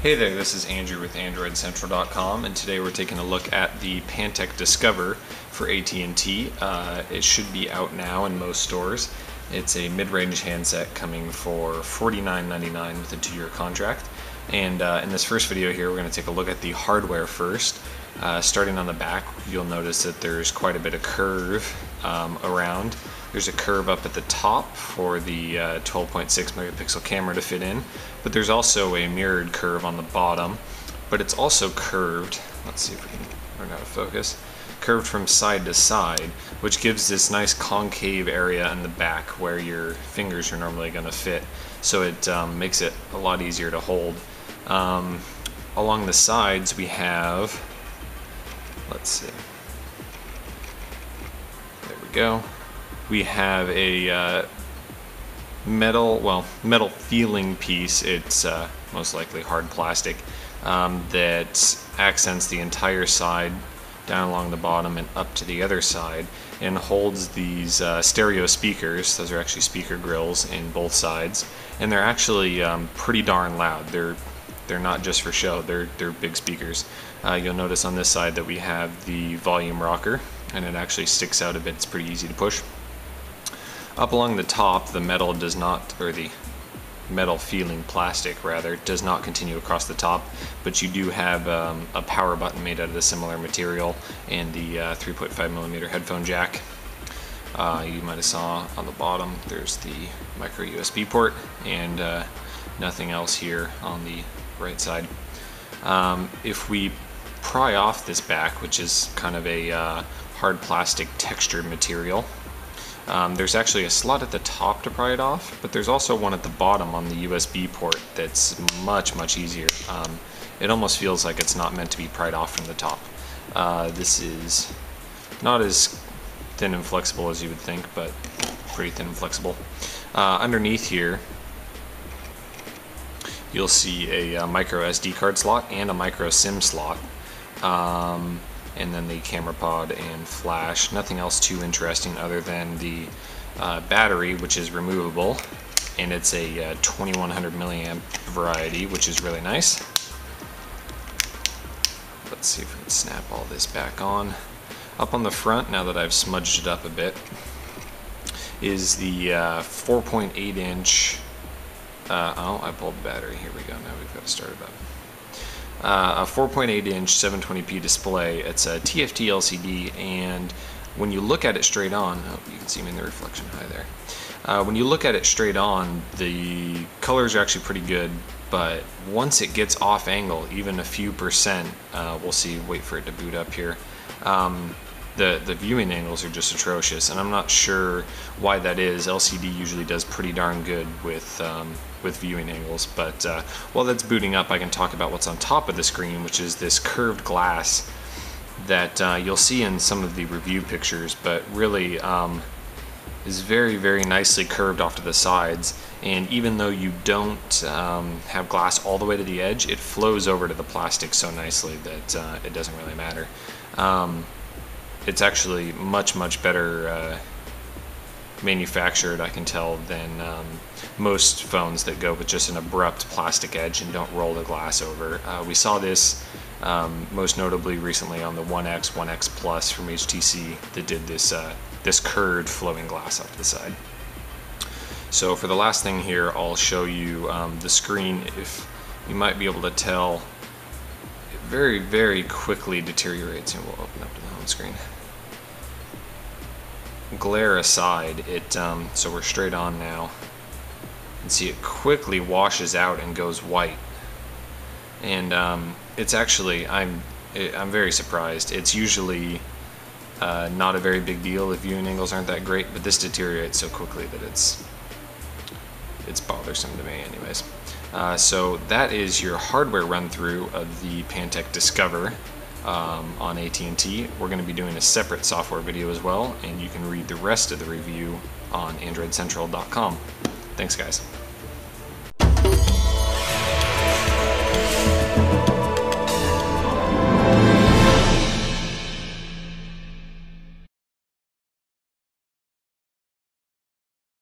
Hey there, this is Andrew with AndroidCentral.com, and today we're taking a look at the Pantech Discover for AT&T. It should be out now in most stores. It's a mid-range handset coming for $49.99 with a 2-year contract. And in this first video here, we're going to take a look at the hardware first. Starting on the back, you'll notice that there's quite a bit of curve around. There's a curve up at the top for the 12.6 megapixel camera to fit in, but there's also a mirrored curve on the bottom, but it's also curved. Let's see if we can learn how to focus. Curved from side to side, which gives this nice concave area in the back where your fingers are normally going to fit, so it makes it a lot easier to hold. Along the sides we have, let's see, there we go. We have a metal feeling piece. It's most likely hard plastic that accents the entire side down along the bottom and up to the other side, and holds these stereo speakers. Those are actually speaker grills in both sides, and they're actually pretty darn loud. They're not just for show. They're big speakers. You'll notice on this side that we have the volume rocker, and it actually sticks out a bit. It's pretty easy to push. Up along the top, the metal does not, or the metal feeling plastic rather, does not continue across the top, but you do have a power button made out of the similar material, and the 3.5mm headphone jack. You might have saw on the bottom there's the micro USB port, and nothing else here on the right side. If we pry off this back, which is kind of a hard plastic textured material, there's actually a slot at the top to pry it off, but there's also one at the bottom on the USB port that's much easier. It almost feels like it's not meant to be pried off from the top. This is not as thin and flexible as you would think, but pretty thin and flexible. Underneath here you'll see a micro SD card slot and a micro SIM slot. And then the camera pod and flash. Nothing else too interesting other than the battery, which is removable, and it's a 2100 milliamp variety, which is really nice. Let's see if we can snap all this back on. Up on the front, now that I've smudged it up a bit, is the 4.8 inch oh, I pulled the battery. Here we go. Now we've got to start it up. A 4.8 inch 720p display. It's a TFT LCD, and when you look at it straight on, oh, you can see me in the reflection high there. When you look at it straight on, the colors are actually pretty good, but once it gets off angle, even a few percent, we'll see, wait for it to boot up here, the viewing angles are just atrocious, and I'm not sure why that is. LCD usually does pretty darn good with viewing angles, but while that's booting up, I can talk about what's on top of the screen, which is this curved glass that you'll see in some of the review pictures, but really is very nicely curved off to the sides. And even though you don't have glass all the way to the edge, it flows over to the plastic so nicely that it doesn't really matter. It's actually much better manufactured, I can tell, than most phones that go with just an abrupt plastic edge and don't roll the glass over. We saw this most notably recently on the 1X, 1X Plus from HTC that did this this curved flowing glass off the side. So for the last thing here, I'll show you the screen. If you might be able to tell, it very quickly deteriorates, and we'll open up to the home screen. Glare aside, so we're straight on now, and see it quickly washes out and goes white, and it's actually, I'm very surprised. It's usually not a very big deal if viewing angles aren't that great, but this deteriorates so quickly that it's bothersome to me anyways. So that is your hardware run through of the Pantech Discover on AT&T. We're going to be doing a separate software video as well, and you can read the rest of the review on AndroidCentral.com. Thanks guys.